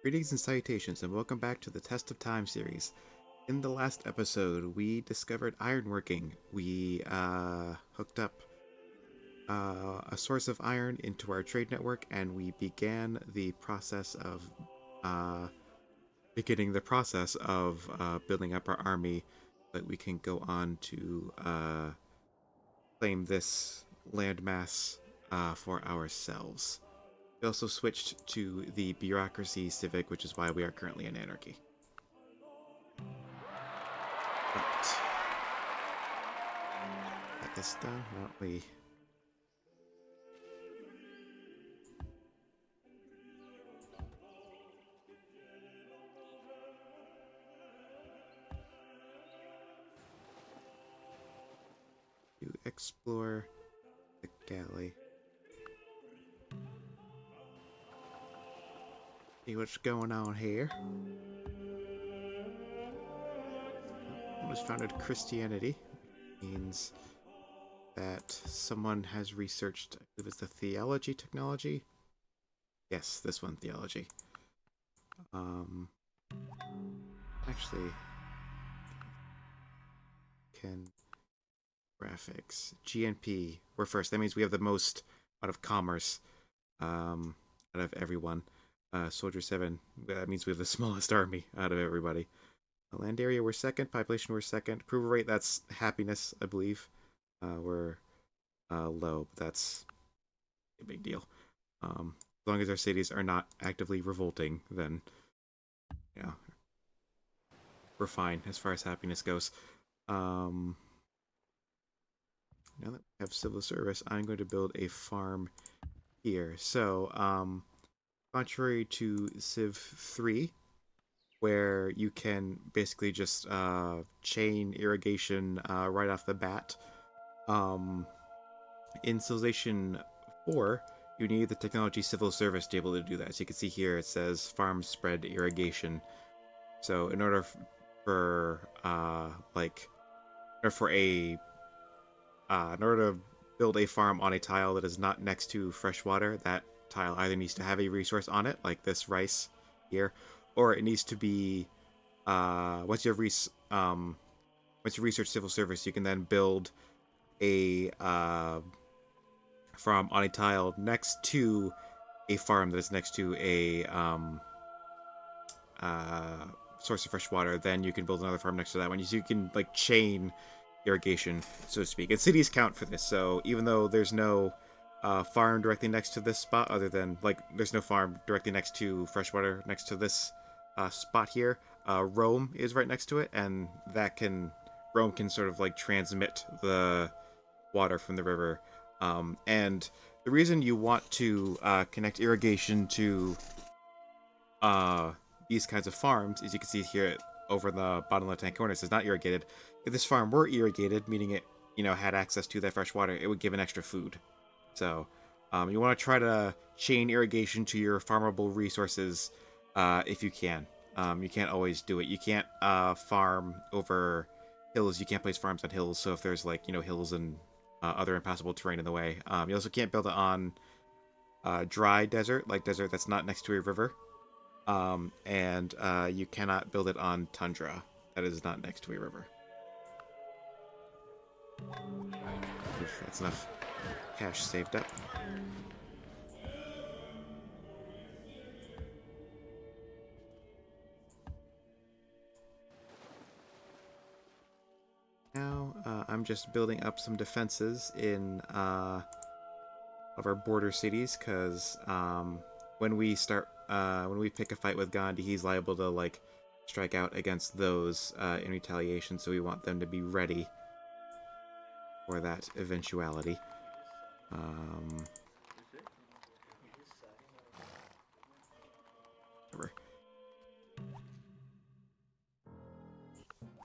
Greetings and salutations, and welcome back to the Test of Time series. In the last episode, we discovered ironworking. We hooked up a source of iron into our trade network, and we began the process of building up our army, so that we can go on to claim this landmass for ourselves. We also switched to the bureaucracy civic, which is why we are currently in anarchy. But get this done, why don't we? To explore the galley. See what's going on here. It was founded Christianity, which means that someone has researched, I believe it's the theology technology. Yes, this one, theology. Actually, can graphics GNP. We're first. That means we have the most out of commerce, out of everyone. Soldier 7. That means we have the smallest army out of everybody. Land area, we're second. Population, we're second. Approval rate, that's happiness, I believe. We're low, but that's a big deal. As long as our cities are not actively revolting, then, you know, we're fine as far as happiness goes. Now that we have civil service, I'm going to build a farm here. So, contrary to Civ 3, where you can basically just chain irrigation right off the bat. In Civilization 4, you need the technology civil service to be able to do that. So you can see here it says farm spread irrigation. So in order for in order to build a farm on a tile that is not next to fresh water, that tile either needs to have a resource on it, like this rice here, or it needs to be once you research civil service, you can then build a farm on a tile next to a farm that is next to a source of fresh water. Then you can build another farm next to that one. So you can like chain irrigation, so to speak. And cities count for this. So even though there's no farm directly next to this spot, other than like there's no farm directly next to freshwater next to this spot here, Rome is right next to it, and Rome can sort of like transmit the water from the river. And the reason you want to connect irrigation to these kinds of farms is you can see here over the bottom left-hand corner, it says not irrigated. If this farm were irrigated, meaning it had access to that fresh water, it would give an extra food. So you want to try to chain irrigation to your farmable resources if you can. You can't always do it. You can't farm over hills. You can't place farms on hills. So if there's like hills and other impassable terrain in the way, you also can't build it on dry desert, like desert that's not next to a river. And you cannot build it on tundra that is not next to a river. Oof, that's enough cash saved up. Now I'm just building up some defenses in of our border cities, because when we pick a fight with Gandhi, he's liable to like strike out against those in retaliation. So we want them to be ready for that eventuality.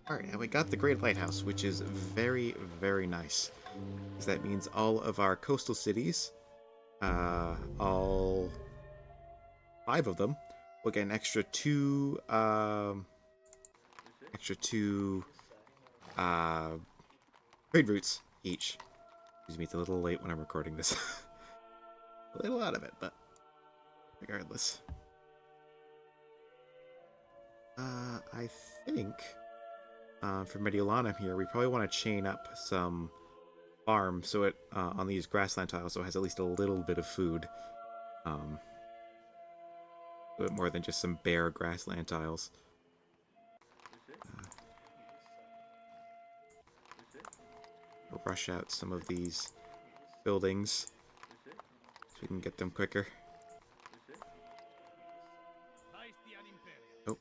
Alright, and we got the Great Lighthouse, which is very, very nice. Because that means all of our coastal cities, all 5 of them, will get an extra two trade routes each. Excuse me, it's a little late when I'm recording this. A little out of it, but regardless. I think for Mediolanum here, we probably want to chain up some farms so it on these grassland tiles, so it has at least a little bit of food. Um, a bit more than just some bare grassland tiles. Rush out some of these buildings so we can get them quicker. Oh,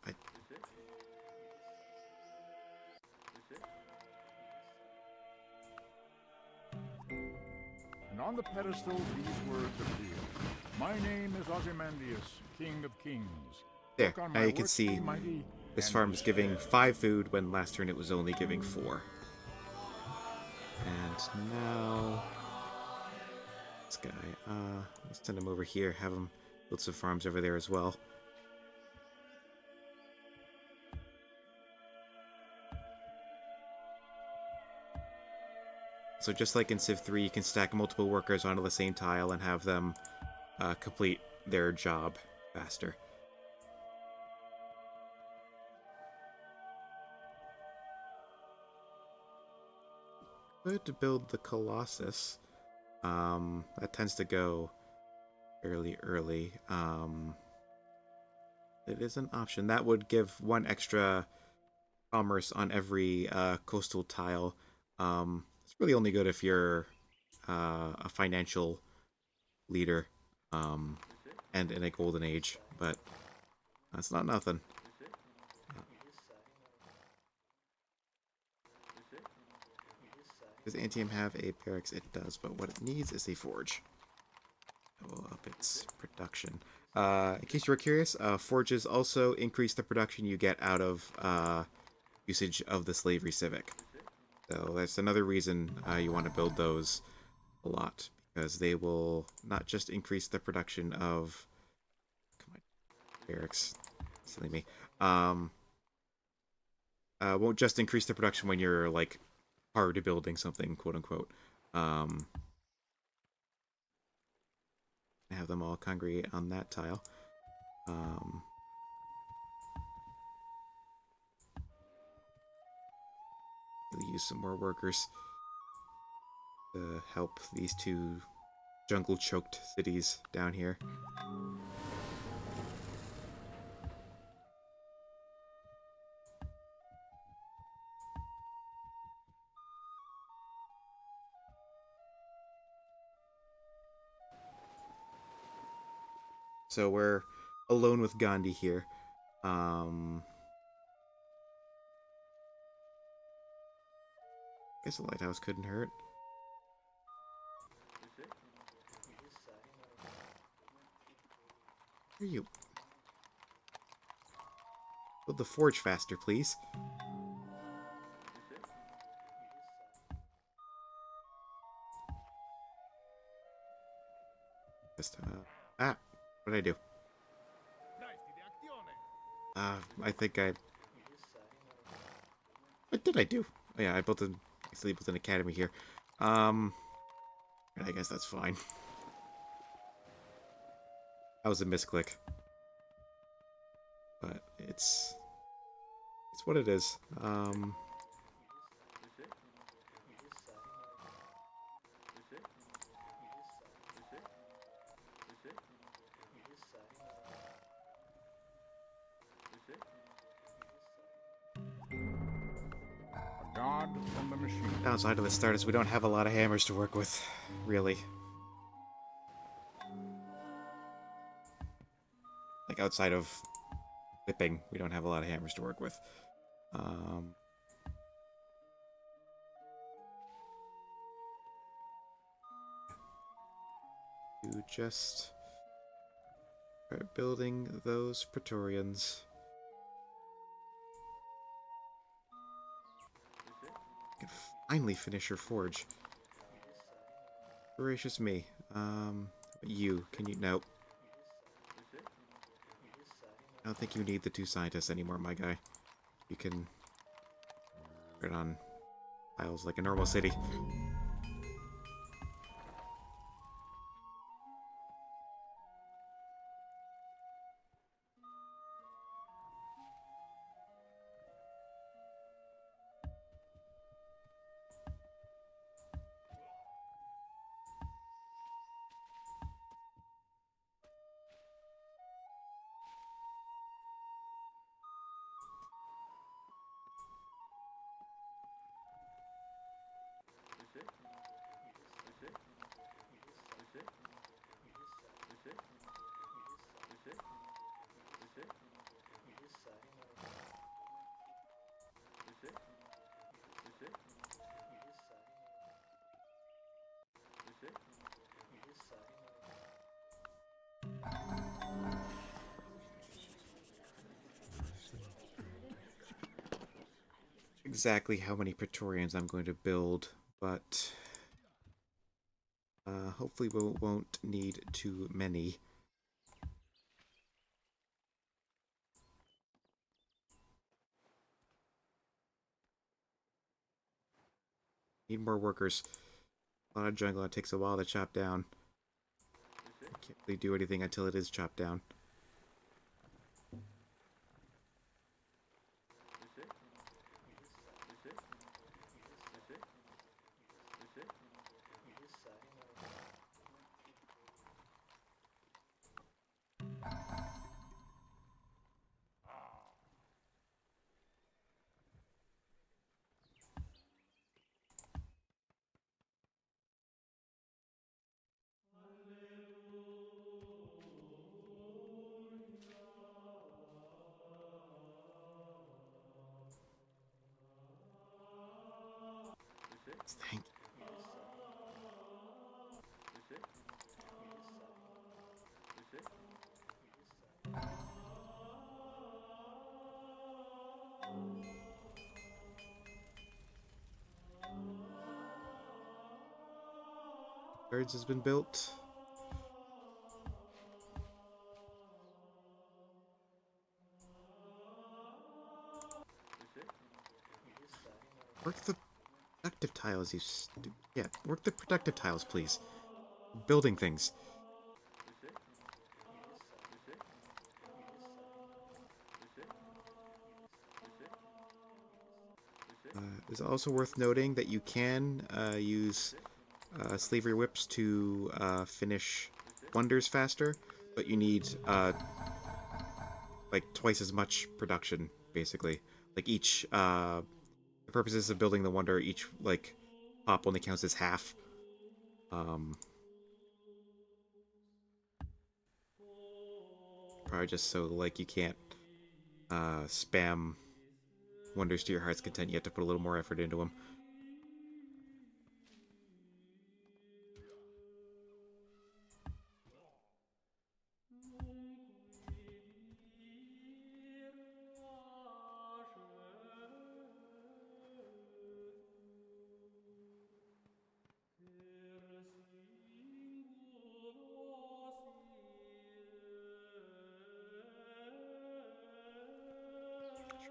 And on the pedestal these words appear. My name is Ozymandias, King of Kings. There, now you can see this farm is giving 5 food when last turn it was only giving 4. And now this guy, let's send him over here, have him build some farms over there as well. So just like in Civ 3, you can stack multiple workers onto the same tile and have them complete their job faster. Good to build the Colossus. That tends to go fairly early. It is an option. That would give 1 extra commerce on every coastal tile. It's really only good if you're a financial leader and in a golden age, but that's not nothing. Does Antium have a barracks? It does, but what it needs is a forge. That will up its production. In case you were curious, forges also increase the production you get out of usage of the slavery civic. So that's another reason you want to build those a lot, because they will not just increase the production of... Come on, barracks. Silly me. Won't just increase the production when you're, like, hard building something, quote-unquote. Have them all congregate on that tile. We'll use some more workers to help these 2 jungle-choked cities down here. So we're alone with Gandhi here. Guess a lighthouse couldn't hurt. Where are you? Build the forge faster, please. Just, what did I do? I think I... What did I do? Oh, yeah, I built an academy here. I guess that's fine. That was a misclick. But it's what it is. Downside of the start is we don't have a lot of hammers to work with, really. Like, outside of whipping, we don't have a lot of hammers to work with. You just start building those Praetorians. You can finally finish your forge. Gracious me. You, can you... Nope. I don't think you need the 2 scientists anymore, my guy. You can put on tiles like a normal city. exactly how many Praetorians I'm going to build, but hopefully we won't need too many. Need more workers. A lot of jungle, it takes a while to chop down. Can't really do anything until it is chopped down. Thank Guards has been built. Work the productive tiles, you stupid. Yeah, work the productive tiles, please. Building things. It's also worth noting that you can use slavery whips to finish wonders faster, but you need like twice as much production, basically. Like each, the purposes of building the wonder, each like pop only counts as half. Um, Probably just so like you can't spam wonders to your heart's content. You have to put a little more effort into them.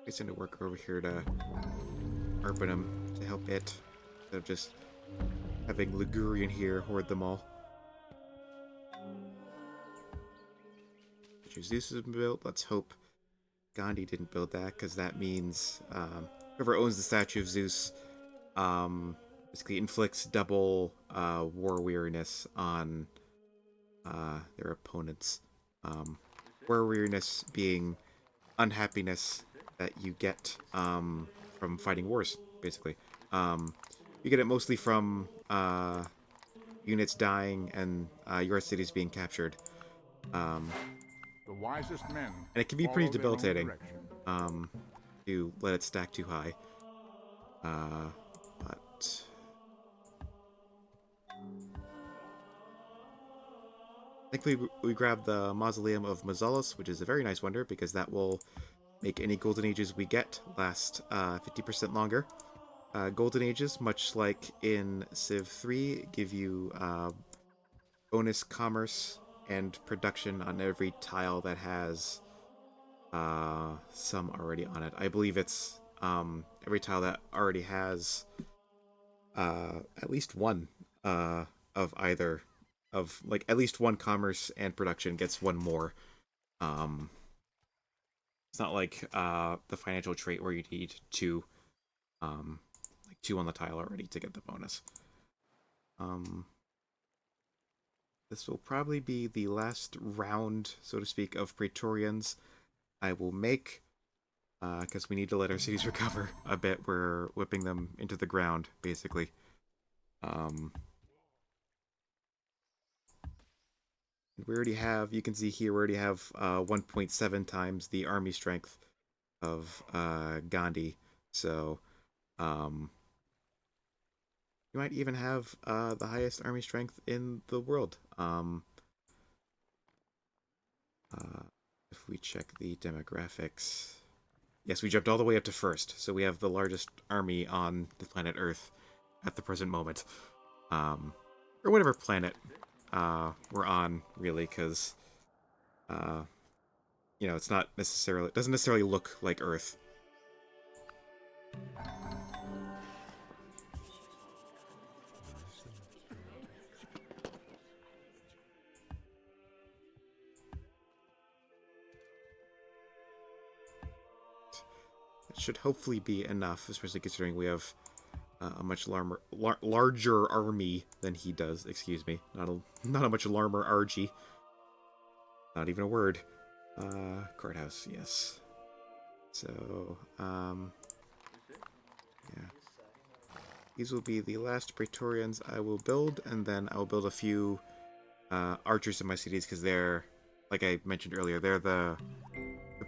We send a worker over here to sharpen them to help it, instead of just having Ligurian here hoard them all. Zeus has been built. Let's hope Gandhi didn't build that, because that means whoever owns the statue of Zeus basically inflicts double war weariness on their opponents. Um, War weariness being unhappiness that you get from fighting wars, basically. Um, you get it mostly from units dying and your cities being captured. Um, The wisest men and it can be pretty follow their own debilitating direction. um, to let it stack too high. But thankfully, we grabbed the Mausoleum of Mazalos, which is a very nice wonder because that will make any Golden Ages we get last 50% longer. Golden Ages, much like in Civ 3, give you bonus commerce and production on every tile that has some already on it. I believe it's every tile that already has at least one of either of like at least one commerce and production gets one more. Um, it's not like the financial trait where you need two, like two on the tile already to get the bonus. Um, this will probably be the last round, so to speak, of Praetorians I will make because we need to let our cities recover a bit. We're whipping them into the ground, basically. Um, we already have, you can see here, we already have 1.7 times the army strength of Gandhi. So, um, you might even have the highest army strength in the world. Uh, if we check the demographics, Yes, we jumped all the way up to first, so we have the largest army on the planet Earth at the present moment. Um, or whatever planet we're on, really, because uh, it's not necessarily, it doesn't necessarily look like Earth. It should hopefully be enough, especially considering we have a much larger army than he does. Excuse me, not a much larger RG. Not even a word. Courthouse, yes. So, yeah. These will be the last Praetorians I will build, and then I'll build a few archers in my cities because they're, like I mentioned earlier, they're the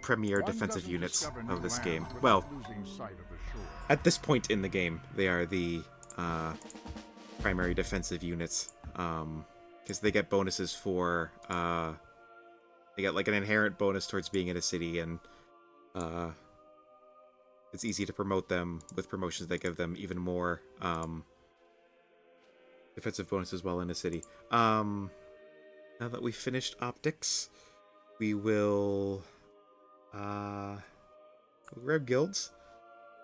premier One defensive doesn't units discover new of this game. lands without Well, losing sight of the shore. at this point in the game, they are the primary defensive units because they get bonuses for they get like an inherent bonus towards being in a city, and uh, it's easy to promote them with promotions that give them even more defensive bonuses while in a city. Now that we've finished optics, we will we'll grab guilds.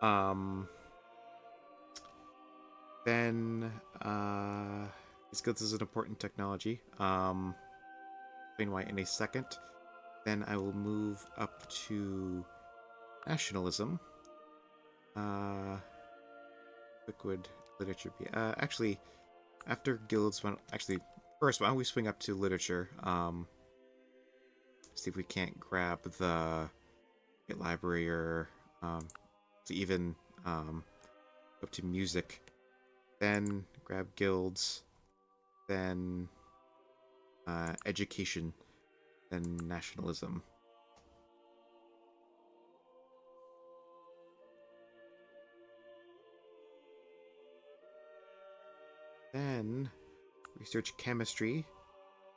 Um, then these guilds is an important technology. Explain why in a second. Then I will move up to nationalism. Liquid literature. Actually, after guilds, actually first, why don't we swing up to literature? See if we can't grab the library or to even up to music. Then grab guilds. Then education. Then nationalism. Then research chemistry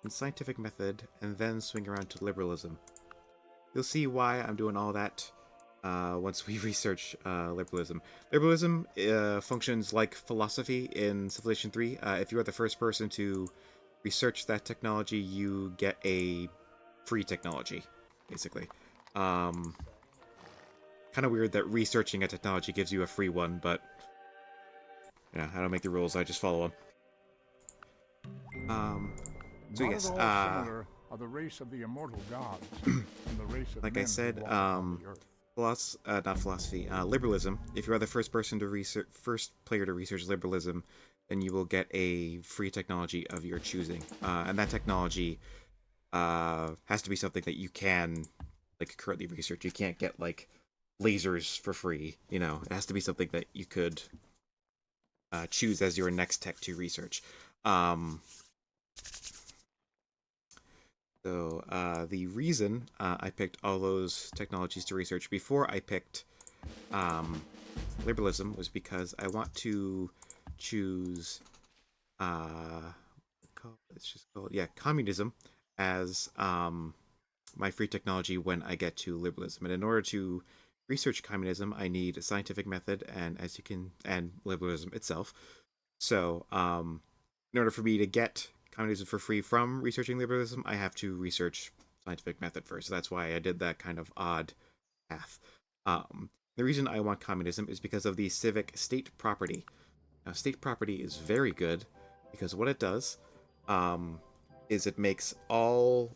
and scientific method, and then swing around to liberalism. You'll see why I'm doing all that once we research liberalism. Liberalism functions like philosophy in Civilization 3. If you are the first person to research that technology, you get a free technology, basically. Kind of weird that researching a technology gives you a free one, but yeah, I don't make the rules, I just follow them. So Not at yes, all similar are the race of the immortal gods and the race of like I men said, who walk upon the earth. not philosophy, liberalism. If you are the first person to research, first player to research liberalism, then you will get a free technology of your choosing, and that technology has to be something that you can like currently research. You can't get like lasers for free. It has to be something that you could choose as your next tech to research. Um, the reason I picked all those technologies to research before I picked um, liberalism was because I want to choose it's just called, yeah, communism as my free technology when I get to liberalism. And in order to research communism, I need a scientific method, and and liberalism itself. So in order for me to get communism for free from researching liberalism, I have to research scientific method first. So that's why I did that kind of odd path. The reason I want communism is because of the civic state property. Now, state property is very good because what it does um, is it makes all.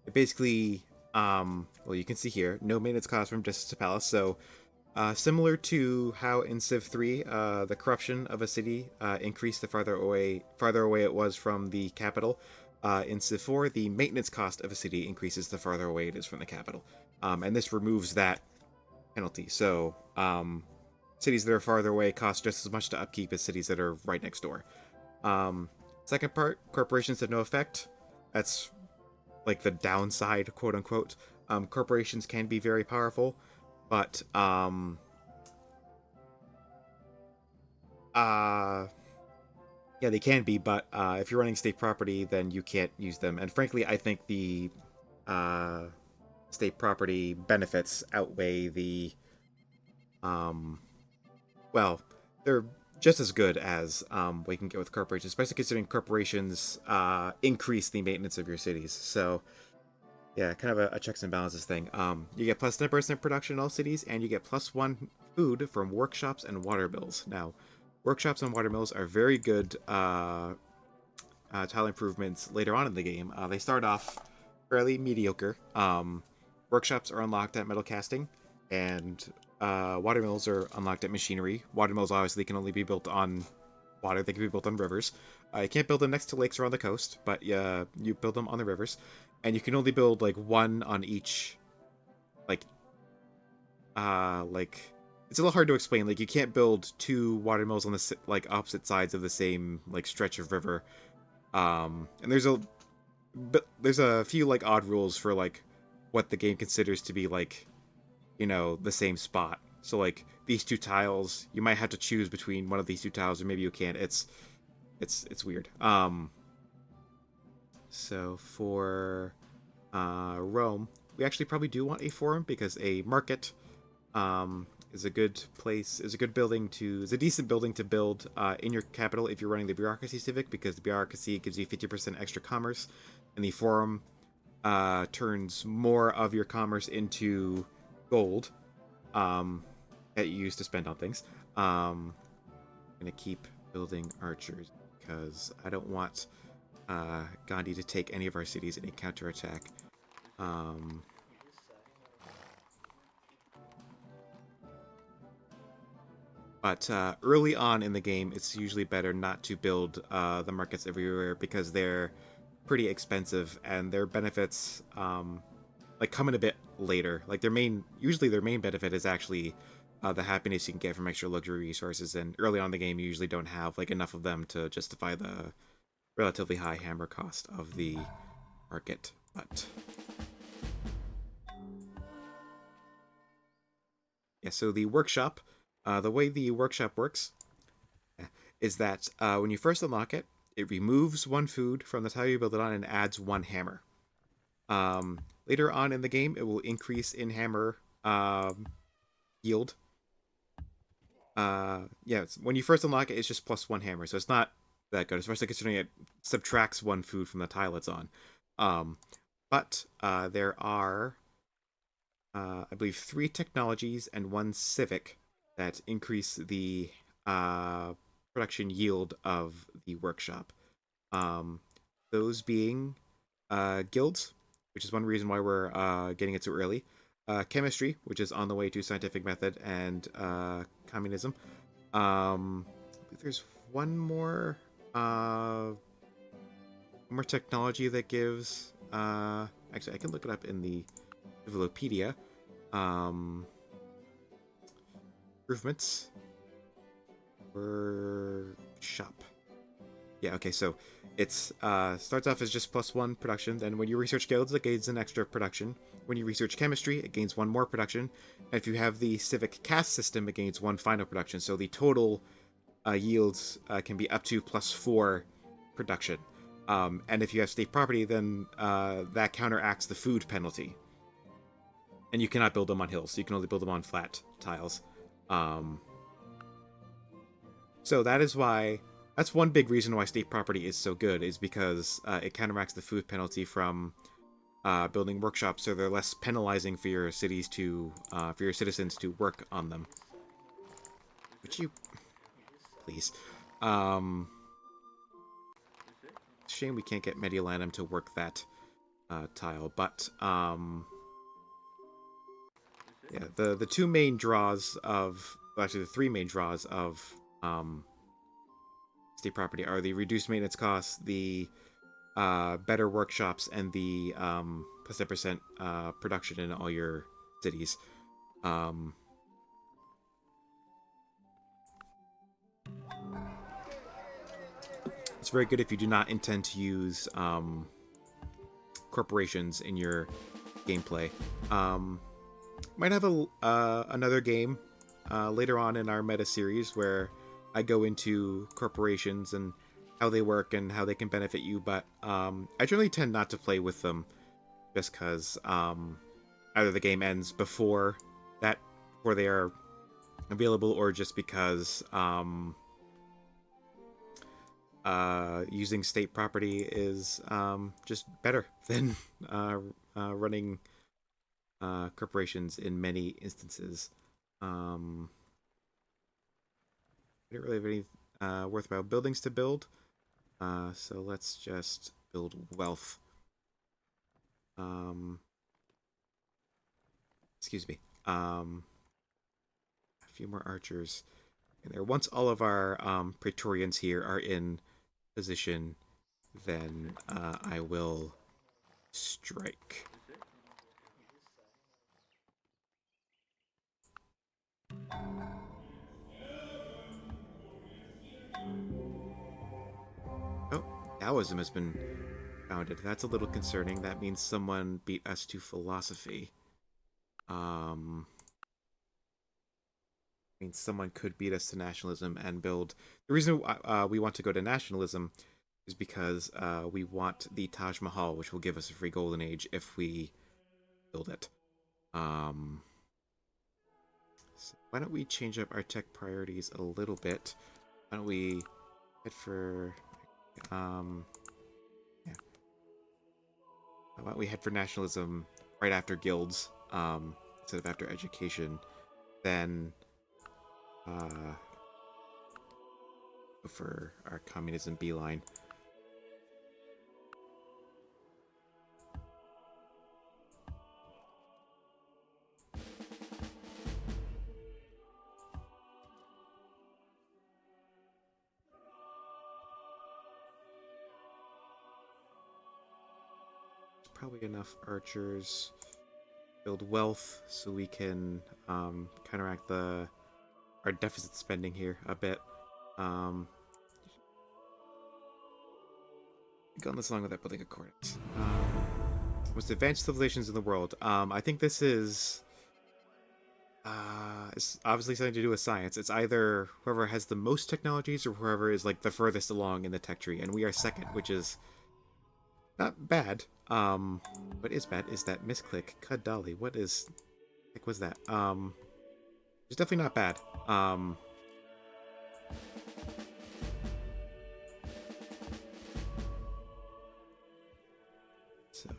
It basically. Well, you can see here, no maintenance cost from Justice to Palace. So, similar to how in Civ 3, the corruption of a city increased the farther away it was from the capital. In Civ 4, the maintenance cost of a city increases the farther away it is from the capital. And this removes that penalty. So, cities that are farther away cost just as much to upkeep as cities that are right next door. Um, Second part, corporations have no effect. That's like the downside, quote unquote. Corporations can be very powerful, but uh, yeah, they can be. But if you're running state property, then you can't use them. And frankly, I think the uh, state property benefits outweigh the well, they're just as good as what you can get with corporations, especially considering corporations increase the maintenance of your cities. So yeah, kind of a checks and balances thing. You get plus 10% production in all cities, and you get +1 food from workshops and water mills. Now, workshops and water mills are very good tile improvements later on in the game. They start off fairly mediocre. Workshops are unlocked at metal casting, and water mills are unlocked at machinery. Water mills obviously can only be built on water. They can be built on rivers. You can't build them next to lakes or on the coast, but you build them on the rivers, and you can only build like one on each. Like it's a little hard to explain. Like you can't build two water mills on the like opposite sides of the same like stretch of river. And there's a few like odd rules for like what the game considers to be like, the same spot. So like these two tiles, you might have to choose between one of these two tiles, or maybe you can't. It's weird. So for Rome, we actually probably do want a forum because a market is a good place, is a good building to, is a decent building to build in your capital if you're running the bureaucracy civic, because the bureaucracy gives you 50% extra commerce, and the forum turns more of your commerce into gold that you use to spend on things. I'm gonna keep building archers because I don't want Gandhi to take any of our cities in a counterattack. But early on in the game, it's usually better not to build the markets everywhere because they're pretty expensive and their benefits like come in a bit later. Like usually their main benefit is actually the happiness you can get from extra luxury resources. And early on in the game, you usually don't have like enough of them to justify the relatively high hammer cost of the market. But yeah, so the workshop, the way the workshop works is that when you first unlock it, it removes one food from the tile you build it on and adds one hammer. Later on in the game, it will increase in hammer yield. Yeah, when you first unlock it, it's just +1 hammer, so it's not that good, especially considering it subtracts one food from the tile it's on. But there are, I believe, 3 technologies and 1 civic that increase the production yield of the workshop. Um, those being guilds, which is one reason why we're getting it so early. Chemistry, which is on the way to scientific method, and communism. I believe there's one more technology that gives. Actually, I can look it up in the Wikipedia. Improvements. Workshop. Yeah, okay, so it's starts off as just +1 production, then when you research guilds, it gains an extra production. When you research chemistry, it gains 1 more production. And if you have the civic caste system, it gains 1 final production. So the total yields can be up to +4 production. And if you have state property, then that counteracts the food penalty. And you cannot build them on hills, so you can only build them on flat tiles. So that's one big reason why state property is so good, is because it counteracts the food penalty from building workshops, so they're less penalizing for your cities for your citizens to work on them. Would you please? Shame we can't get Mediolanum to work that tile, but yeah, the two main draws of, well, actually the 3 main draws of state property are the reduced maintenance costs, the better workshops, and the +10% production in all your cities. It's very good if you do not intend to use corporations in your gameplay. Might have another game later on in our meta series where I go into corporations and how they work and how they can benefit you, but I generally tend not to play with them just because either the game ends before they are available, or just because using state property is just better than running corporations in many instances. Um, I don't really have any worthwhile buildings to build, so let's just build wealth. Um, excuse me. A few more archers in there. Once all of our Praetorians here are in position, then I will strike. Oh, Taoism has been founded. That's a little concerning. That means someone beat us to philosophy. Um, means someone could beat us to nationalism and build. The reason we want to go to nationalism is because we want the Taj Mahal, which will give us a free golden age if we build it. Um, so why don't we change up our tech priorities a little bit? Why don't we head for um, yeah, why don't we head for nationalism right after guilds instead of after education? Then go for our communism beeline. Probably enough archers. Build wealth so we can counteract our deficit spending here a bit. Um, gone this long without building a coordinate. Most advanced civilizations in the world. I think this is it's obviously something to do with science. It's either whoever has the most technologies or whoever is like the furthest along in the tech tree, and we are second, which is not bad. What is bad is that misclick. Cud Dolly. What is heck was that? It's definitely not bad. So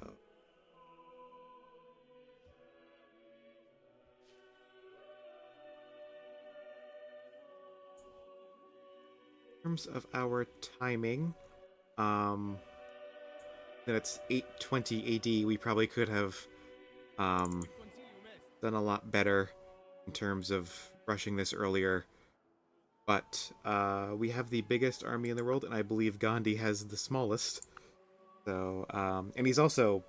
in terms of our timing, um, then it's 820 AD. We probably could have um done a lot better in terms of rushing this earlier. But we have the biggest army in the world, and I believe Gandhi has the smallest. So, and he's also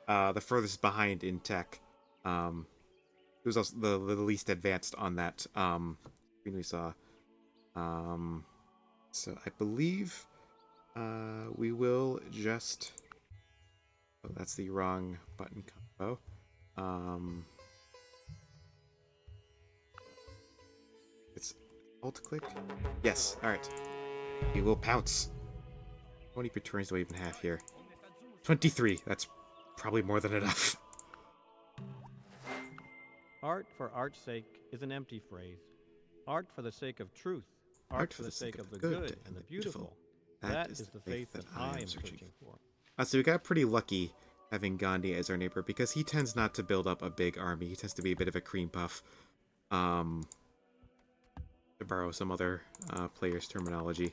the furthest behind in tech. He was also the least advanced on that screen we saw. Um, so I believe we will just. Oh, that's the wrong button combo. Um, it's alt click. Yes. All right. We will pounce. How many Praetorians do I even have here? 23. That's probably more than enough. Art for art's sake is an empty phrase. Art for the sake of truth. Art for the sake of the good and the beautiful. That is the faith that I am searching for. So we got pretty lucky having Gandhi as our neighbor because he tends not to build up a big army. He tends to be a bit of a cream puff. To borrow some other players' terminology.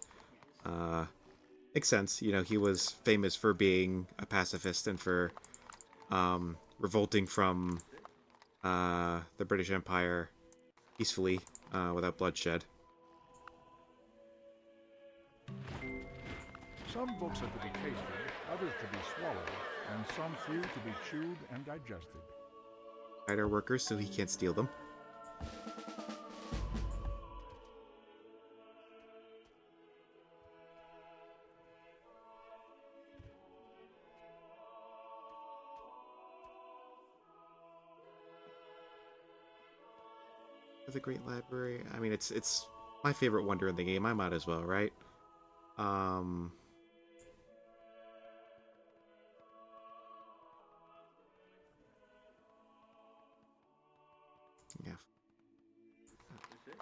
Makes sense. You know, he was famous for being a pacifist and for revolting from the British Empire peacefully without bloodshed. Some books are to be tasted, others to be swallowed, and some few to be chewed and digested. Hide our workers so he can't steal them. The Great Library. I mean, it's my favorite wonder in the game. I might as well, right? Um,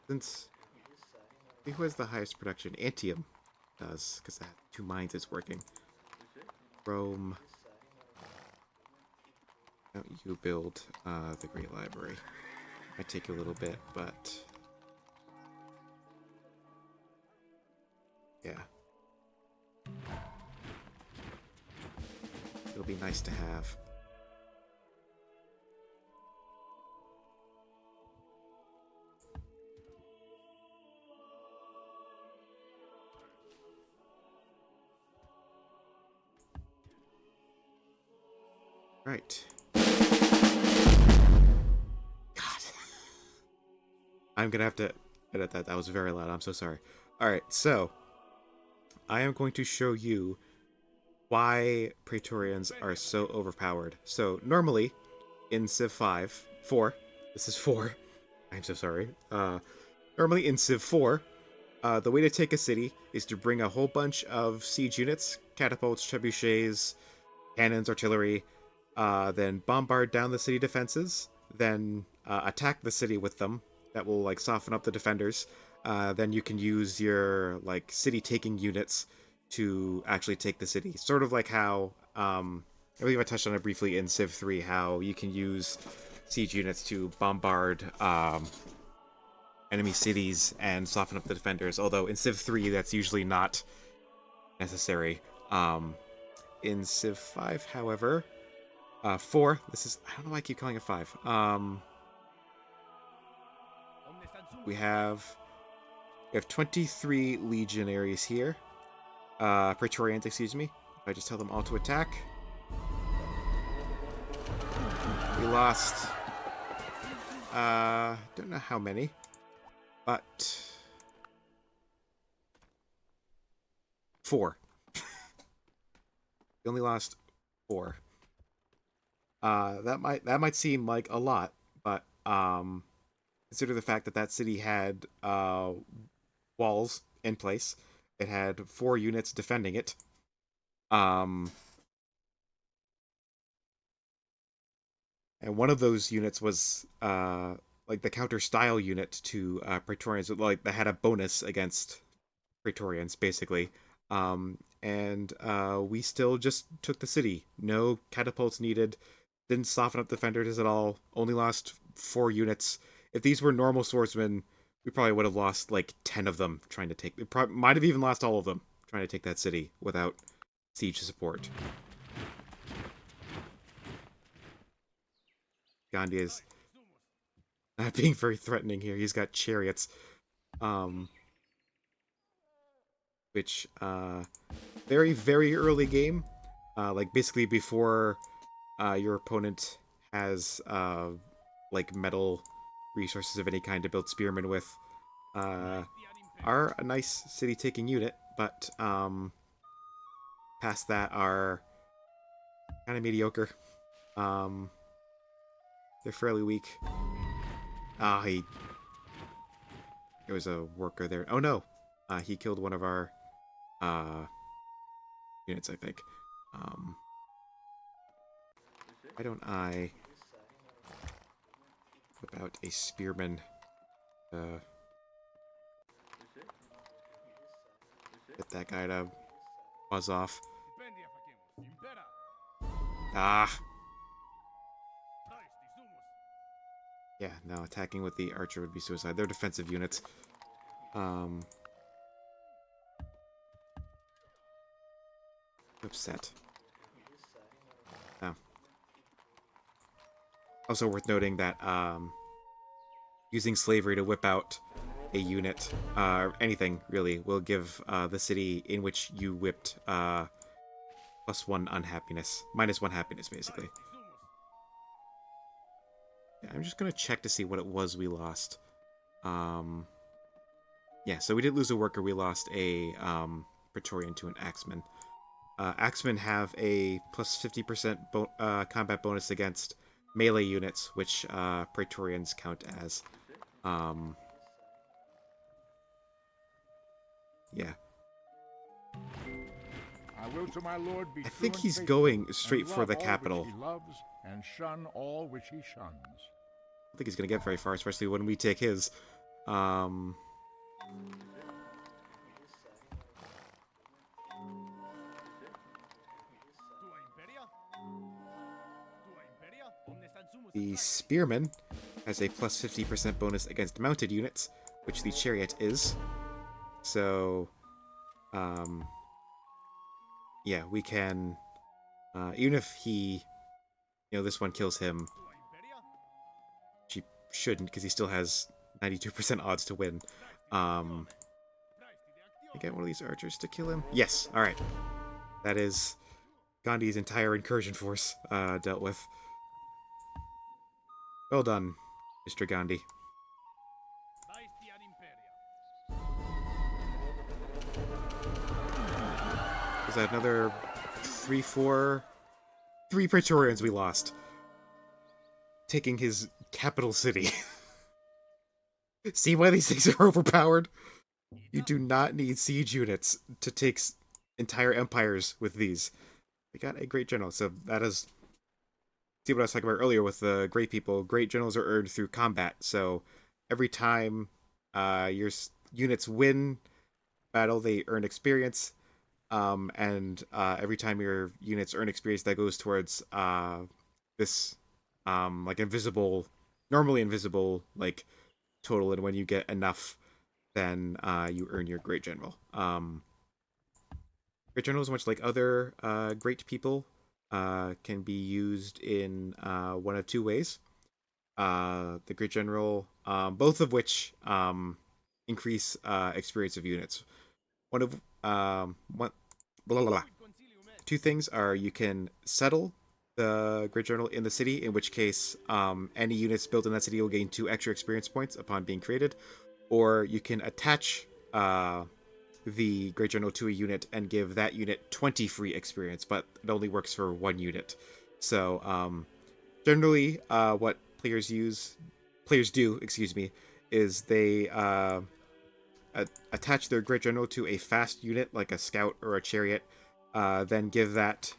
Since who has the highest production? Antium does, because that 2 mines is working. Rome. Don't you build the Great Library? Might take you a little bit, but yeah, it'll be nice to have. Right. God. I'm gonna have to edit that. That was very loud. I'm so sorry. Alright, so I am going to show you why Praetorians are so overpowered. So normally in Civ 4, this is 4. I'm so sorry. Normally in Civ 4, the way to take a city is to bring a whole bunch of siege units, catapults, trebuchets, cannons, artillery, then bombard down the city defenses, then attack the city with them. That will like soften up the defenders. Then you can use your like city taking units to actually take the city. Sort of like how I believe I touched on it briefly in Civ 3, how you can use siege units to bombard enemy cities and soften up the defenders. Although in Civ 3, that's usually not necessary. In Civ 5, however, 4. This is I don't know why I keep calling it 5. We have 23 legionaries here. Praetorians, excuse me. If I just tell them all to attack. We lost don't know how many, but 4. We only lost 4. That might seem like a lot, but consider the fact that that city had walls in place. It had 4 units defending it. And one of those units was like the counter style unit to Praetorians, like that had a bonus against Praetorians, basically. And we still just took the city. No catapults needed. Didn't soften up defenders at all. Only lost 4 units. If these were normal swordsmen, we probably would have lost like 10 of them trying to take. We might have even lost all of them trying to take that city without siege support. Gandhi is not being very threatening here. He's got chariots, which very very early game, like basically before your opponent has like metal resources of any kind to build spearmen with, are a nice city taking unit, but past that are kind of mediocre. They're fairly weak. There was a worker there. Oh no! He killed one of our units, I think. Why don't I whip out a spearman? Get that guy to buzz off. Ah! Yeah, no, attacking with the archer would be suicide. They're defensive units. Upset. Oh. Also worth noting that using slavery to whip out a unit, anything really, will give the city in which you whipped +1 unhappiness. -1 happiness, basically. Yeah, I'm just gonna check to see what it was we lost. Yeah, so we did lose a worker. We lost a Praetorian to an Axeman. Axemen have a +50% combat bonus against melee units, which Praetorians count as. Yeah. I will to my lord be I think true and he's faithful, going straight and for the love all capital. which he loves, and shun all which he shuns. I don't think he's gonna get very far, especially when we take his. The Spearman has a plus 50% bonus against mounted units, which the Chariot is. So, yeah, we can, even if he, this one kills him, she shouldn't, because he still has 92% odds to win. I get one of these archers to kill him? Yes, alright. That is Gandhi's entire incursion force dealt with. Well done, Mr. Gandhi. Is that another 3 Praetorians we lost? Taking his capital city. See why these things are overpowered? You do not need siege units to take entire empires with these. We got a great general, so that is... See what I was talking about earlier with the great people? Great generals are earned through combat, so every time your units win battle, they earn experience, and every time your units earn experience, that goes towards this like normally invisible like total, and when you get enough, then you earn your great general. Great generals, much like other great people, can be used in one of two ways. The great general, both of which increase experience of units. One of one blah, blah, blah. Two things are you can settle the great general in the city, in which case any units built in that city will gain 2 extra experience points upon being created, or you can attach the great general to a unit and give that unit 20 free experience, but it only works for 1 unit. So generally what players do, is they attach their great general to a fast unit like a scout or a chariot, then give that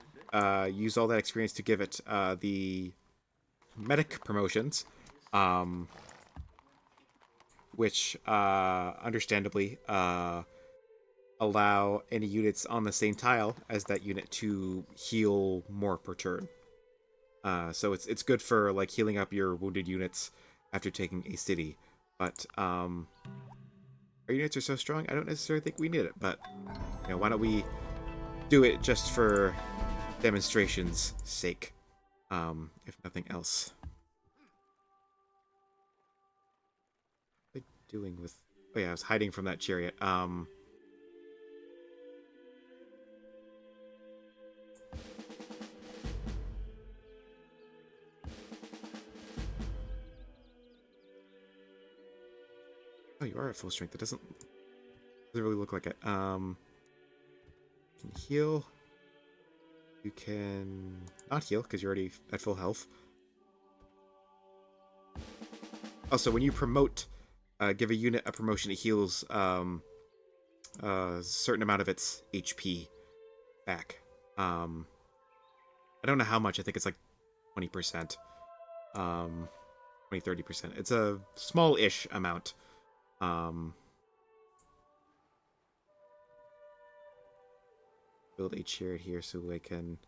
use all that experience to give it the medic promotions, which understandably allow any units on the same tile as that unit to heal more per turn. So it's good for like healing up your wounded units after taking a city. But our units are so strong, I don't necessarily think we need it. But why don't we do it just for demonstration's sake, if nothing else. What am I doing with? Oh yeah, I was hiding from that chariot. Oh, you are at full strength. It doesn't really look like it. You can heal. You can not heal because you're already at full health. Also, when you promote, give a unit a promotion, it heals a certain amount of its HP back. I don't know how much. I think it's like 20%. 20-30%. It's a small-ish amount. Build a chariot here so I can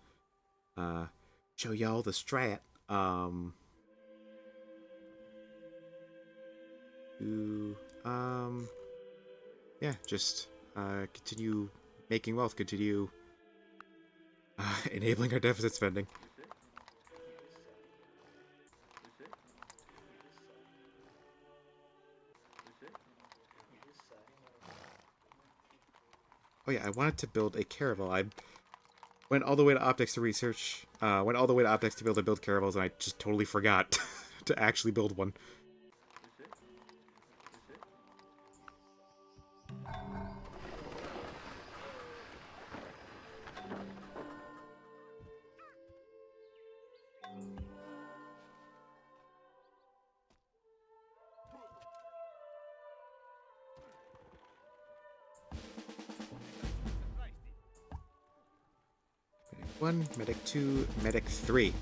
show y'all the strat. Yeah, just continue making wealth, continue enabling our deficit spending. Oh yeah, I wanted to build a caravel. I went all the way to optics to research, went all the way to optics to be able to build caravels, and I just totally forgot to actually build one. Medic 1, Medic 2, Medic 3.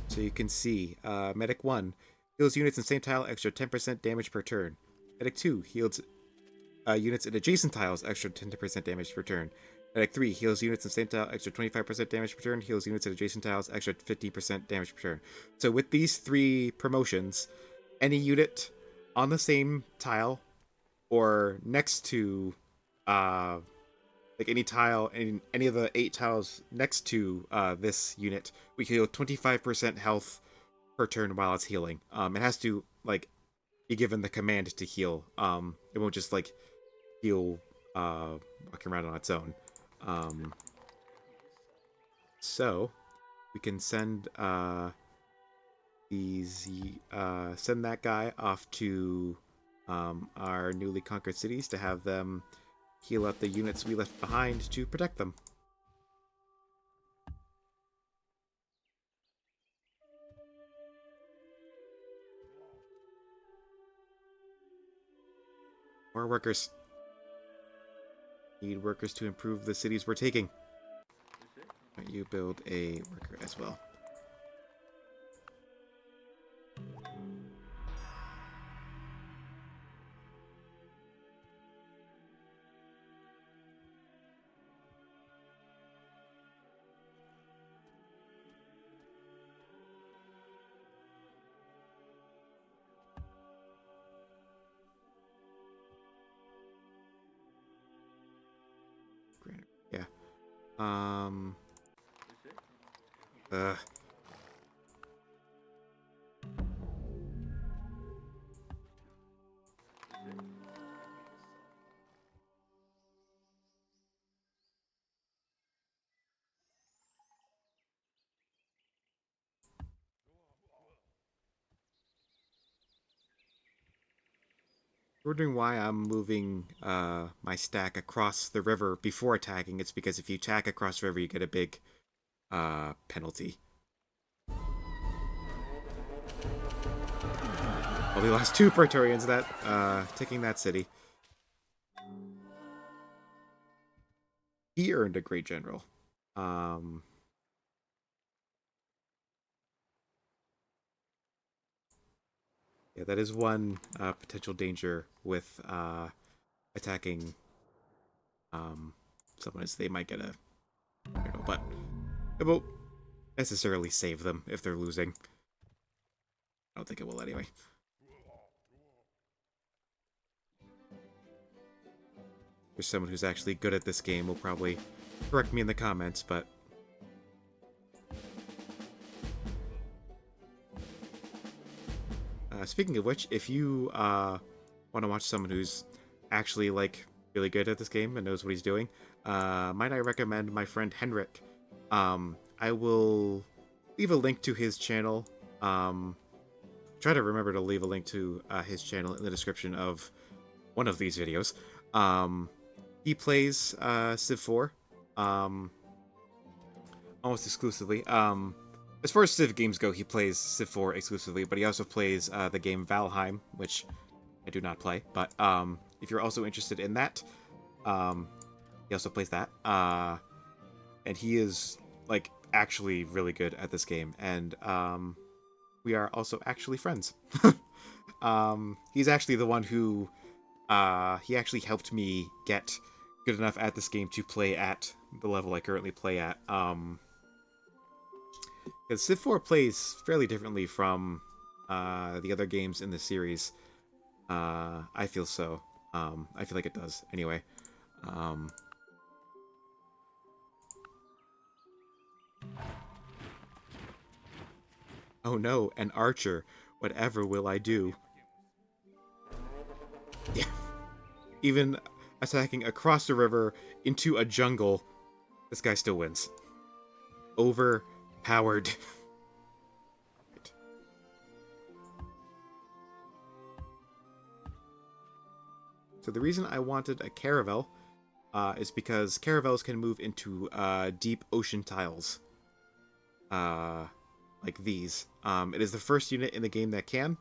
So you can see, Medic 1 heals units in same tile extra 10% damage per turn. Medic 2 heals units in adjacent tiles, extra 10% damage per turn. Medic 3 heals units in same tile, extra 25% damage per turn. Heals units in adjacent tiles, extra 50% damage per turn. So with these 3 promotions, any unit on the same tile or next to, like any tile, any of the 8 tiles next to this unit, we heal 25% health per turn while it's healing. It has to like be given the command to heal. It won't just like heal walking around on its own. Um, so we can send send that guy off to our newly conquered cities to have them heal out the units we left behind to protect them. More workers. Need workers to improve the cities we're taking. You build a worker as well. Yeah. Um. Uh. Wondering why I'm moving my stack across the river before attacking. It's because if you attack across the river, you get a big penalty. Well, we lost 2 Praetorians that taking that city. He earned a great general. Yeah, that is one potential danger with attacking someone, is they might get a, I don't know, but it won't necessarily save them if they're losing. I don't think it will anyway. There's someone who's actually good at this game will probably correct me in the comments, but speaking of which, if you want to watch someone who's actually like really good at this game and knows what he's doing, might I recommend my friend Henrik. I will leave a link to his channel. Try to remember to leave a link to his channel in the description of one of these videos. He plays Civ 4 almost exclusively. As far as Civ games go, he plays Civ 4 exclusively, but he also plays the game Valheim, which I do not play. But if you're also interested in that, he also plays that. And he is like actually really good at this game, and we are also actually friends. He's actually the one who he actually helped me get good enough at this game to play at the level I currently play at. Because Civ 4 plays fairly differently from the other games in the series. I feel so. I feel like it does. Anyway. Oh no, an archer. Whatever will I do? Yeah. Even attacking across the river into a jungle, this guy still wins. Overpowered. So the reason I wanted a caravel is because caravels can move into deep ocean tiles. Like these. It is the first unit in the game that can.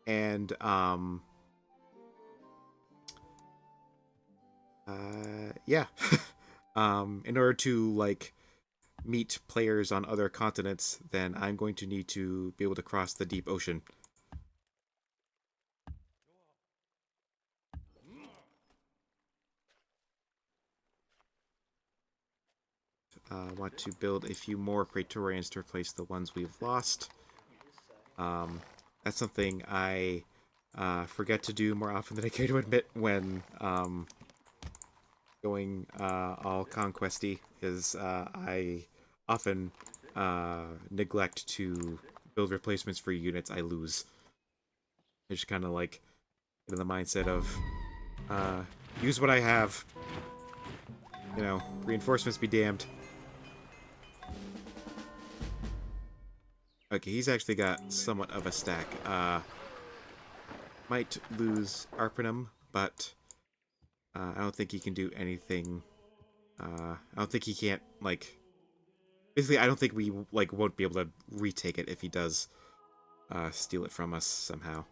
And yeah. In order to like meet players on other continents, then I'm going to need to be able to cross the deep ocean. want to build a few more Praetorians to replace the ones we've lost. That's something I forget to do more often than I care to admit when going all conquesty, is I often neglect to build replacements for units I lose. I just kind of like get in the mindset of use what I have. You know, reinforcements be damned. Okay, he's actually got somewhat of a stack. Might lose Arpinum, but I don't think he can do anything. I don't think he can't, like... Basically, I don't think we, like, won't be able to retake it if he does steal it from us somehow.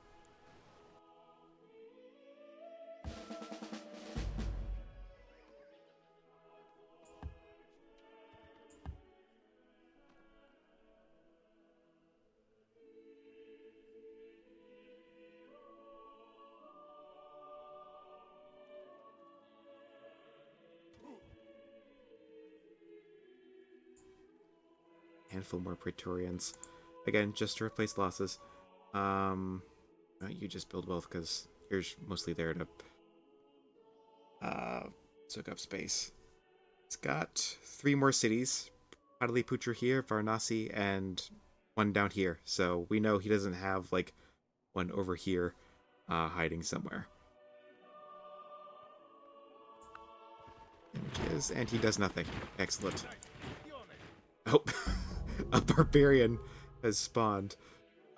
Handful more Praetorians. Again, just to replace losses. You just build wealth because you're mostly there to soak up space. It's got 3 more cities. Pataliputra here, Varanasi, and one down here. So we know he doesn't have, like, one over here hiding somewhere. Images, and he does nothing. Excellent. Oh, a barbarian has spawned.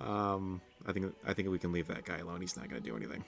I think we can leave that guy alone. He's not going to do anything.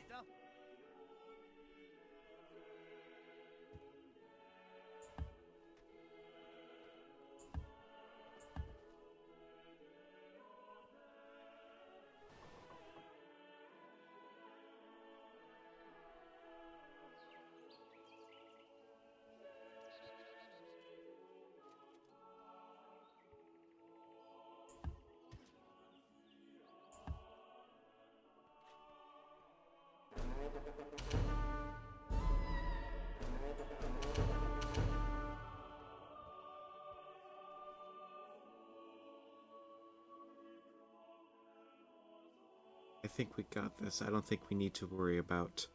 I think we got this. I don't think we need to worry about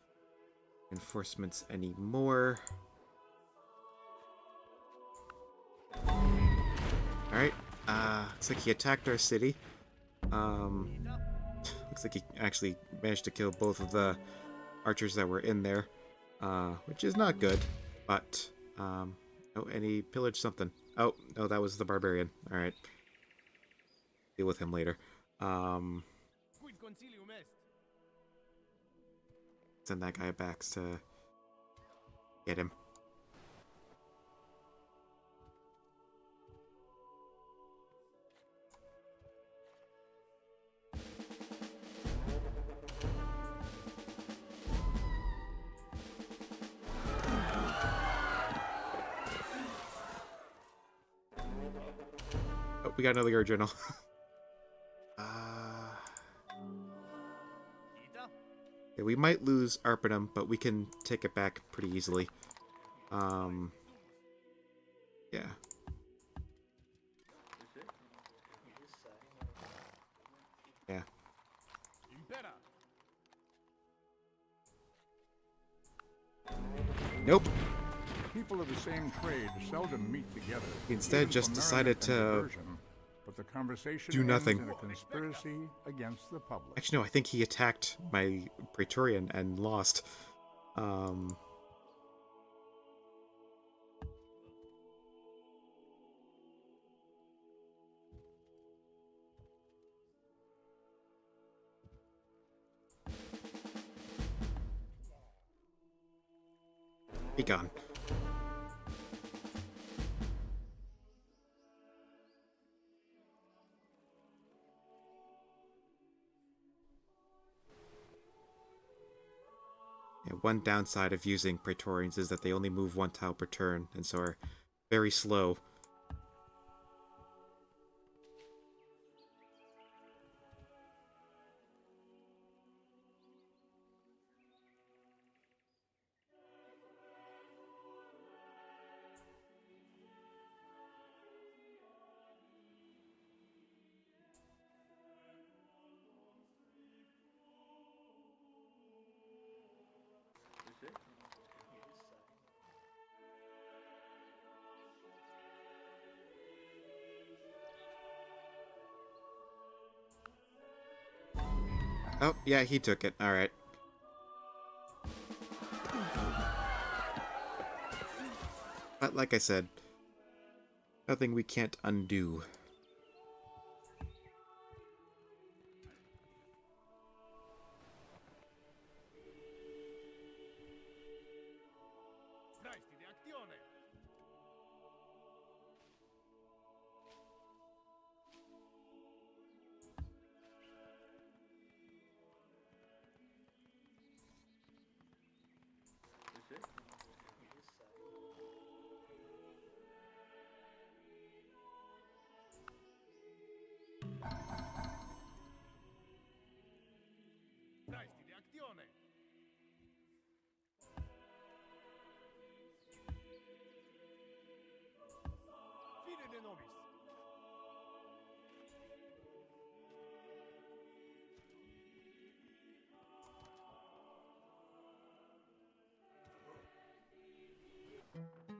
enforcements anymore. Alright. Looks like he attacked our city. Looks like he actually managed to kill both of the archers that were in there. Which is not good. But, oh, and he pillaged something. Oh, no, that was the barbarian. Alright. Deal with him later. Send that guy back to get him. Oh, we got another guard general. Yeah, we might lose Arpinum, but we can take it back pretty easily. Yeah. Yeah. Nope. People of the same trade seldom meet together. He instead just decided to but the conversation do nothing. ends in a conspiracy against the public. Actually, no, I think he attacked my Praetorian and lost. Be gone. Yeah, one downside of using Praetorians is that they only move 1 tile per turn, and so are very slow. Oh, yeah, he took it. All right. But like I said, nothing we can't undo.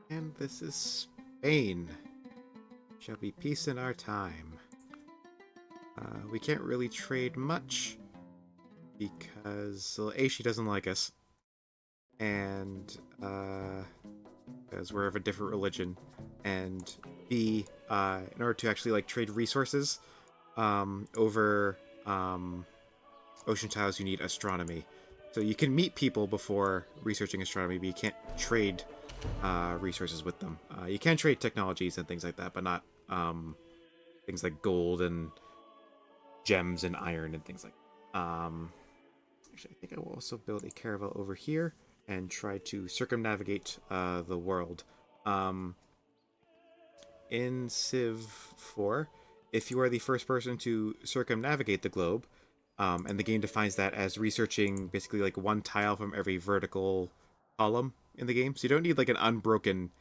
And this is Spain. Shall be peace in our time. We can't really trade much because A, she doesn't like us, and because we're of a different religion, and B, in order to actually like trade resources over ocean tiles, you need astronomy. So you can meet people before researching astronomy, but you can't trade resources with them. You can trade technologies and things like that, but not things like gold and gems and iron and things like that. Actually, I think I will also build a caravel over here and try to circumnavigate the world. In Civ 4, if you are the first person to circumnavigate the globe, and the game defines that as researching basically like one tile from every vertical column in the game. So you don't need like an unbroken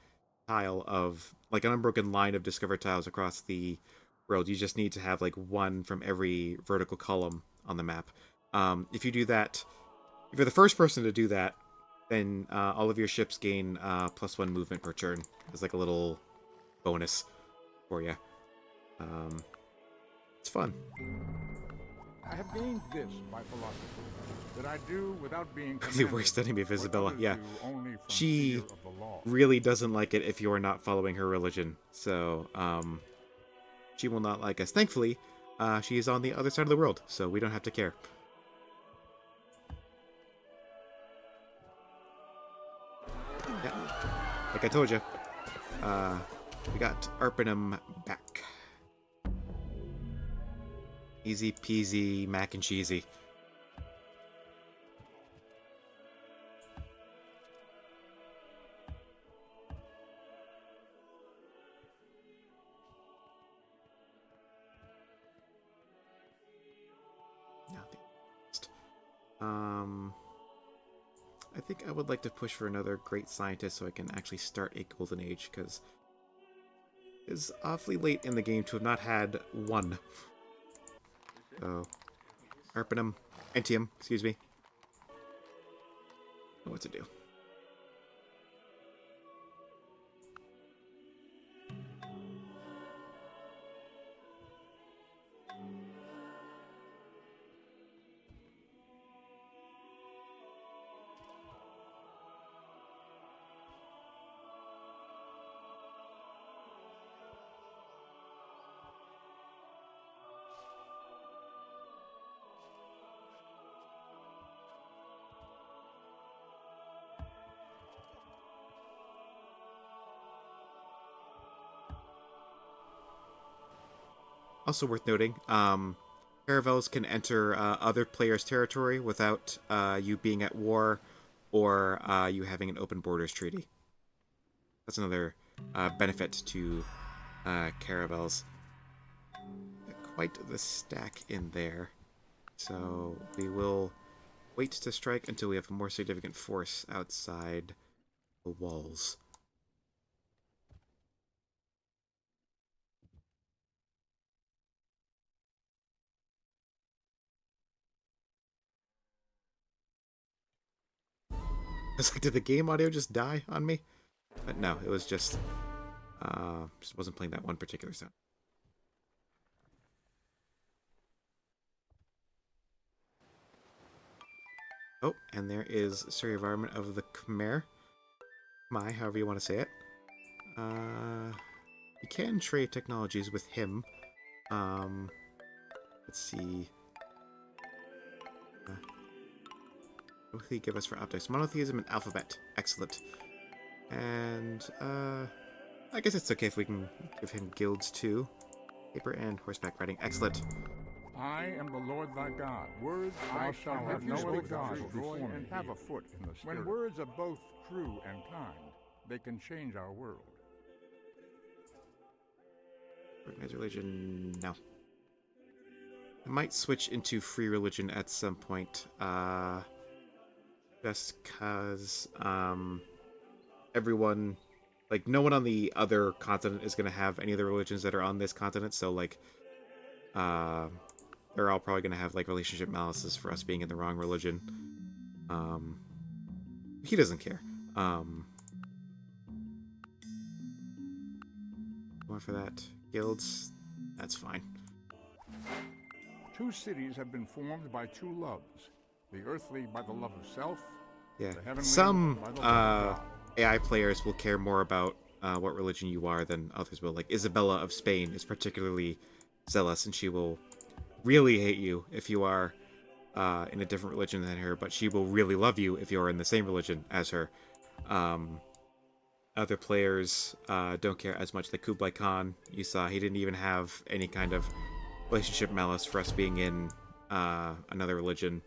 tile of like an unbroken line of discovered tiles across the world. You just need to have like one from every vertical column on the map. If you do that, if you're the first person to do that, then all of your ships gain +1 movement per turn. It's like a little bonus for you. It's fun. I have gained this by philosophy, that I do without being The commanded, worst enemy of what Isabella. others Yeah, do only from she fear of the law. really doesn't like it if you are not following her religion. So she will not like us. Thankfully, she is on the other side of the world, so we don't have to care. Yeah, like I told you, we got Arpanum back. Easy peasy mac and cheesy. Um, I think I would like to push for another great scientist so I can actually start a golden age, because it's awfully late in the game to have not had one. So, Arpanum, Entium, excuse me. Know what to do. Also worth noting, caravels can enter other players' territory without you being at war or you having an open borders treaty. That's another benefit to caravels. Quite the stack in there. So we will wait to strike until we have a more significant force outside the walls. I was like, did the game audio just die on me? But no, it was just wasn't playing that one particular sound. Oh, and there is Surrey Environment of the Khmer. Khmer, however you want to say it. You can trade technologies with him. Let's see. What will he give us for optics? Monotheism and alphabet. Excellent. And, I guess it's okay if we can give him guilds too. Paper and horseback riding. Excellent. I am the Lord thy God. Words I shall have no other gods before me. And have a foot in the spirit. When words are both true and kind, they can change our world. Organized religion, no. I might switch into free religion at some point. Just cause, everyone, like, no one on the other continent is gonna have any of the religions that are on this continent, so, like, they're all probably gonna have, like, relationship malices for us being in the wrong religion. He doesn't care. Going for that. Guilds, that's fine. Two cities have been formed by two loves. The earthly by the love of self. Yeah. The heavenly Some by the love of God. AI players will care more about what religion you are than others will. Like Isabella of Spain is particularly zealous, and she will really hate you if you are in a different religion than her, but she will really love you if you are in the same religion as her. Other players don't care as much. Like Kublai Khan, you saw he didn't even have any kind of relationship malice for us being in another religion.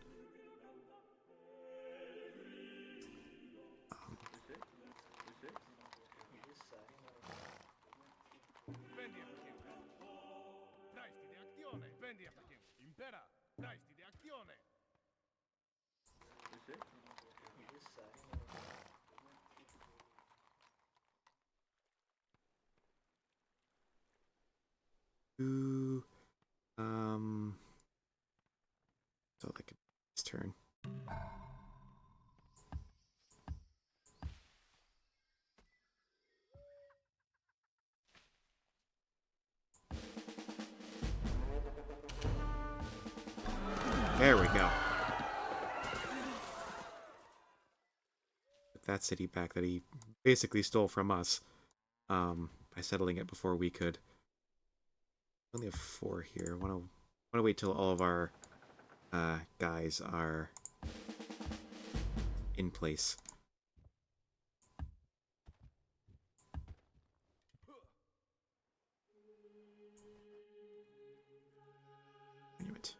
Ooh, so like his turn. There we go. Put that city back that he basically stole from us by settling it before we could. We only have 4 here. Want to wait till all of our guys are in place. I knew it.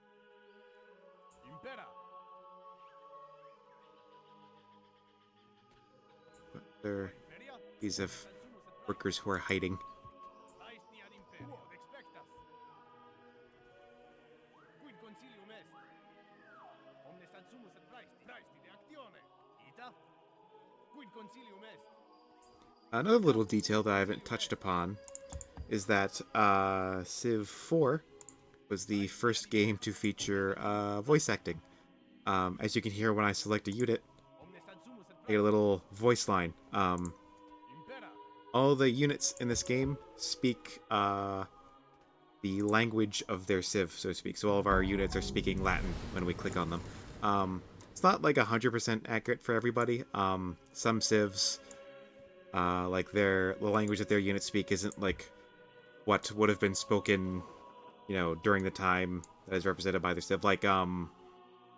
These of workers who are hiding. Another little detail that I haven't touched upon is that Civ 4 was the first game to feature voice acting. As you can hear when I select a unit, I get a little voice line. All the units in this game speak the language of their civ, so to speak. So all of our units are speaking Latin when we click on them. It's not like 100% accurate for everybody. Some civs, like the language that their units speak isn't like what would have been spoken, during the time that is represented by their civ. Like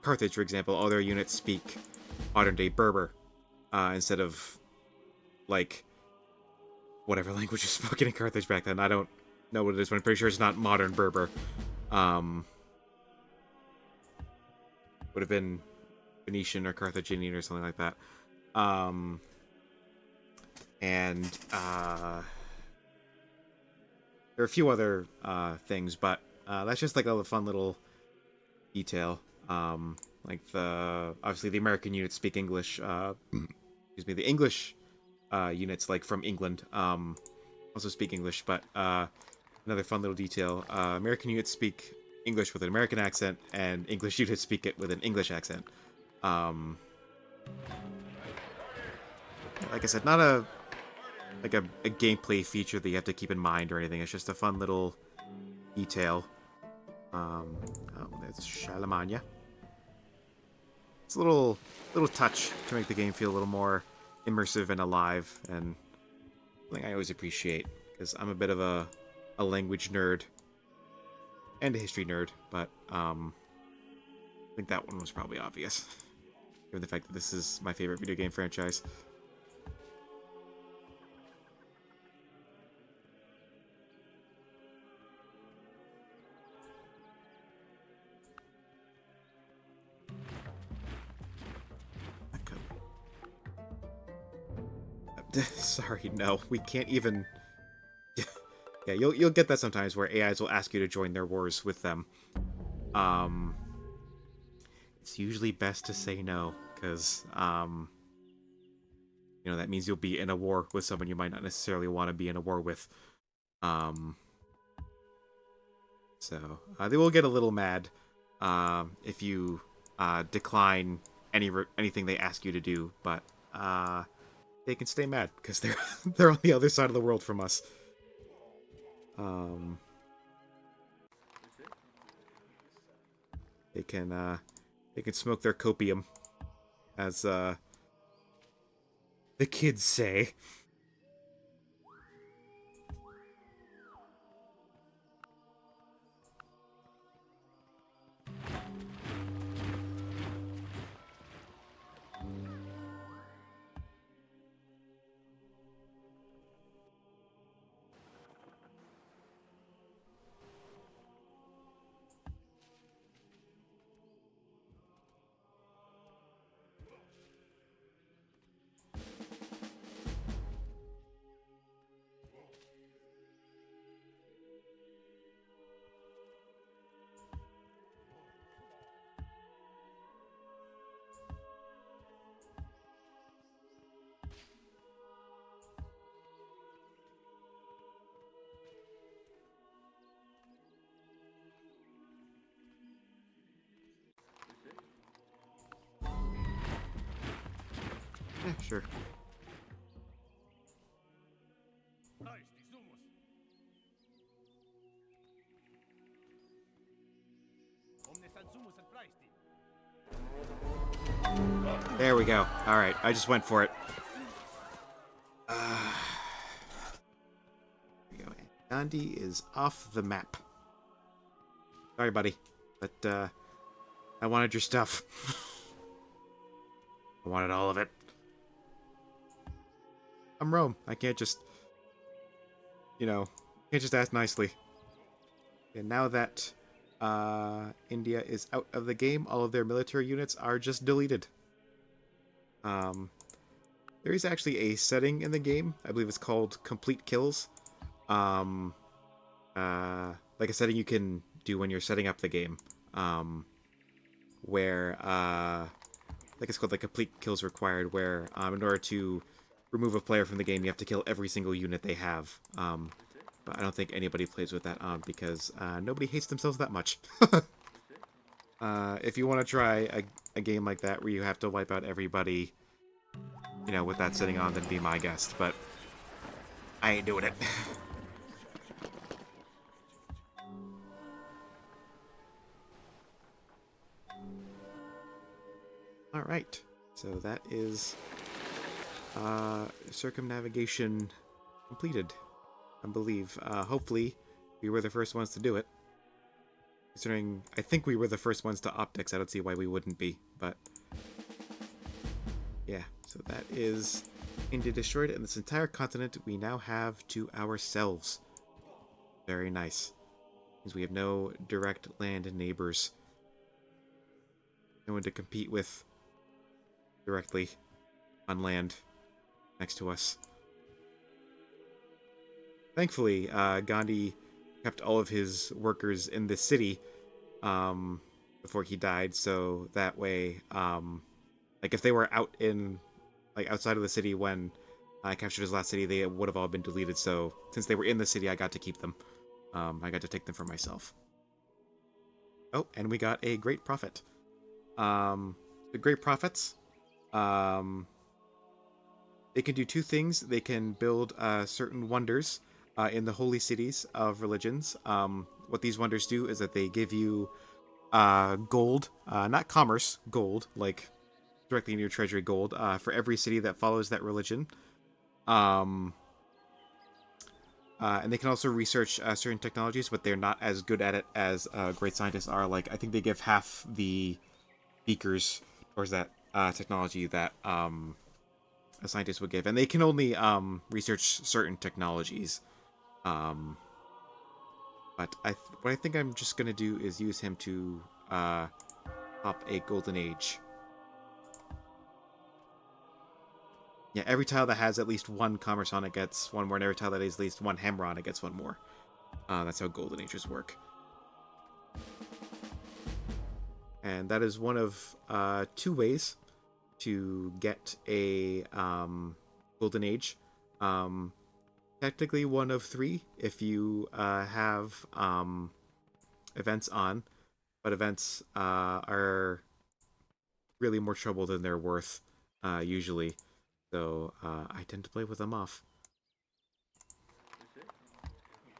Carthage, for example, all their units speak modern day Berber instead of like whatever language was spoken in Carthage back then. I don't know what it is, but I'm pretty sure it's not modern Berber. Would have been Phoenician or Carthaginian or something like that. And there are a few other things, but that's just like a fun little detail. Like obviously the American units speak English. Excuse me, the English units, like from England, also speak English. But another fun little detail: American units speak English with an American accent, and English units speak it with an English accent. Like I said, not a gameplay feature that you have to keep in mind or anything. It's just a fun little detail. Oh, that's Charlemagne. It's a little touch to make the game feel a little more immersive and alive, and something I always appreciate because I'm a bit of a language nerd and a history nerd, but I think that one was probably obvious, given the fact that this is my favorite video game franchise. Sorry, no, we can't even. Yeah, you'll get that sometimes where AIs will ask you to join their wars with them. Um, it's usually best to say no, because that means you'll be in a war with someone you might not necessarily want to be in a war with. Um, so they will get a little mad if you decline anything they ask you to do, but they can stay mad because they're on the other side of the world from us. They can smoke their copium, as the kids say. Yeah, sure. There we go. Alright, I just went for it. There we go. Gandhi is off the map. Sorry, buddy. But, I wanted your stuff. I wanted all of it. I'm Rome. I can't just... can't just ask nicely. And now that India is out of the game, all of their military units are just deleted. There is actually a setting in the game. I believe it's called Complete Kills. Like a setting you can do when you're setting up the game. Where, like it's called like Complete Kills Required, where in order to remove a player from the game, you have to kill every single unit they have. But I don't think anybody plays with that because nobody hates themselves that much. If you want to try a game like that where you have to wipe out everybody, with that setting on, then be my guest. But I ain't doing it. Alright, so that is circumnavigation completed, I believe. Hopefully, we were the first ones to do it. Considering, I think we were the first ones to optics, I don't see why we wouldn't be, but... yeah, so that is India destroyed, and this entire continent we now have to ourselves. Very nice. Means we have no direct land neighbors. No one to compete with directly on land next to us. Thankfully, Gandhi kept all of his workers in the city before he died, so that way, like if they were out in, like outside of the city when I captured his last city, they would have all been deleted. So since they were in the city, I got to keep them. I got to take them for myself. Oh, and we got a great prophet. The great prophets, they can do two things. They can build certain wonders in the holy cities of religions. What these wonders do is that they give you gold, not commerce, gold, like directly in your treasury gold for every city that follows that religion. And they can also research certain technologies, but they're not as good at it as great scientists are. Like, I think they give half the beakers towards that technology that a scientist would give. And they can only research certain technologies. But what I think I'm just going to do is use him to pop a golden age. Yeah, every tile that has at least one commerce on it gets one more, and every tile that has at least one hammer on it gets one more. That's how golden ages work. And that is one of 2 ways to get a golden age. Technically 1 of 3 if you have events on, but events are really more trouble than they're worth usually. So I tend to play with them off.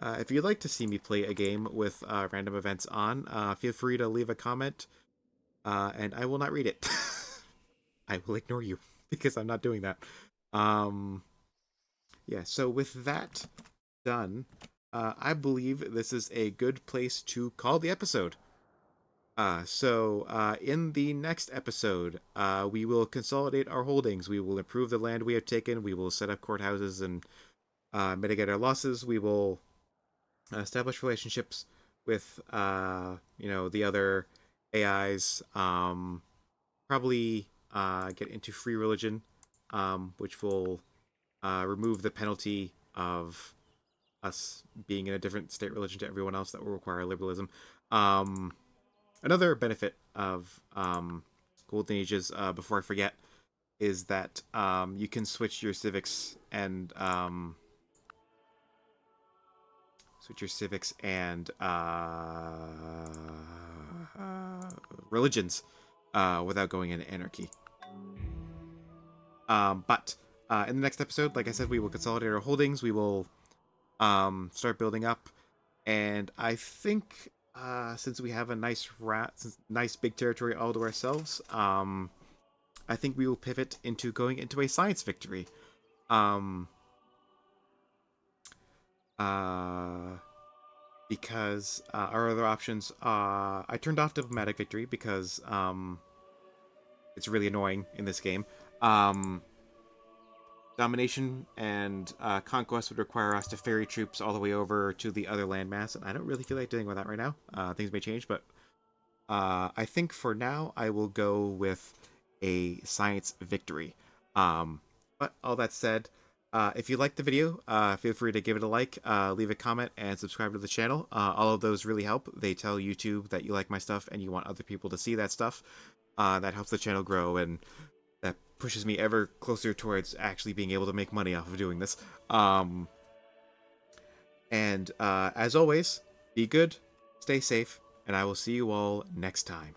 If you'd like to see me play a game with random events on, feel free to leave a comment, and I will not read it. I will ignore you, because I'm not doing that. Yeah, so with that done, I believe this is a good place to call the episode. So in the next episode, we will consolidate our holdings. We will improve the land we have taken. We will set up courthouses and mitigate our losses. We will establish relationships with the other AIs. Probably get into free religion, which will remove the penalty of us being in a different state religion to everyone else that will require liberalism. Another benefit of Golden Ages, before I forget, is that you can switch your civics and religions without going into anarchy. But in the next episode, like I said, we will consolidate our holdings. We will start building up, and I think since we have a nice big territory all to ourselves, I think we will pivot into going into a science victory. Because our other options, I turned off diplomatic victory because it's really annoying in this game. Domination and conquest would require us to ferry troops all the way over to the other landmass, and I don't really feel like dealing with that right now. Things may change, but I think for now I will go with a science victory. But all that said, if you liked the video, feel free to give it a like, leave a comment, and subscribe to the channel. All of those really help. They tell YouTube that you like my stuff and you want other people to see that stuff. That helps the channel grow, and that pushes me ever closer towards actually being able to make money off of doing this. And as always, be good, stay safe, and I will see you all next time.